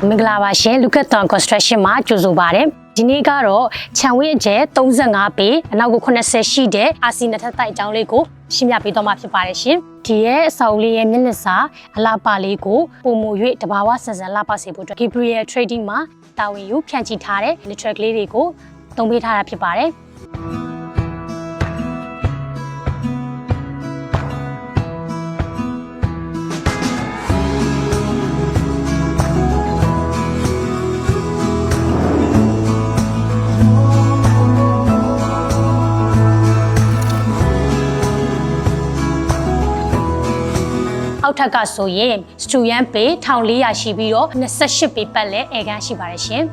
မင်္ဂလာပါရှင်လူကတ်တန် construction မှာကြိုဆိုပါရစေဒီနေ့ကတော့ခြံဝင်းကျဲ35ပေအနောက်ကို80ရှိတဲ့ RC နှစ်ထပ်တိုက်အကြောင်းလေးကိုရှင်းပြပေးတော့မှာဖြစ်ပါတယ်ရှင်ဒီရဲ့အဆောက်အဦလေးရဲ့မျက်နှာစာအလားပါလေးကိုပုံမူ၍တဘာဝဆန်ဆန်လှပစေဖို့အတွက် Gabriel Trading မှာတာဝန်ယူဖြန့်ချိထားတဲ့ literal ကလေးတွေကိုသုံးပေးထားတာဖြစ်ပါတယ်အောက်ထပ်ကဆိုရင်စတူယန်ပေ1400ရှိပြီးတော့28ပေပတ်လဲအေကန်းရှိပါတယ်ရှင်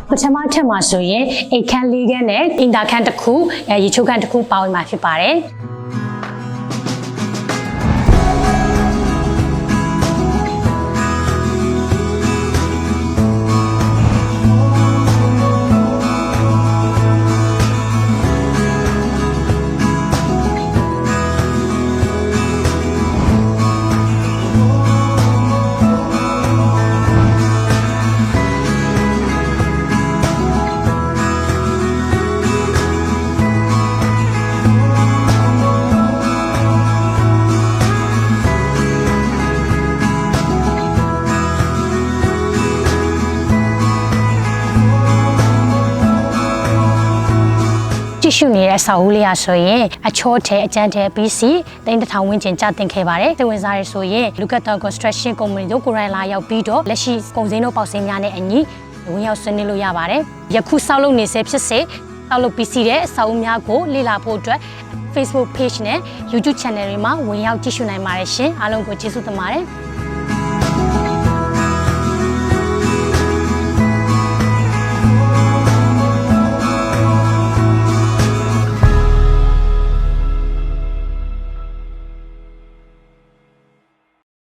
ပထမထပ်မှာဆိုရင်အိတ်ခန်း၄ခန်းနဲ့အင်တာခန်းတစ်ခုရေချိုးခန်းတစ်ခုပါဝင်မှာဖြစ်ပါတယ်ကြည့်ရှုနေတဲ့အဆောက်အဦလေးရဆိုရင်အချောထဲအကျန်းထဲပြီးစီ3000ဝန်းကျင်ကျတင်ခဲ့ပါတယ်။တဝင်စားရဆိုရင်လူကတ်တန် construction company တို့ကိုရိုင်းလာရောက်ပြီးတော့လက်ရှိကုန်စည်နှုန်းပေါက်စင်းများနဲ့အညီဝင်ရောက်ဆွေးနွေးလို့ရပါတယ်။ယခုဆောက်လုပ်နေဆဲဖြစ်စေဆောက်လုပ်ပြီးစီတဲ့အဆောက်အဦများကိုလေ့လာဖို့အတွက် Facebook page နဲ့ YouTube channel တွေမှာဝင်ရောက်ကြည့်ရှုနိုင်ပါတယ်ရှင်။အားလုံးကိုကျေးဇူးတင်ပါတယ်။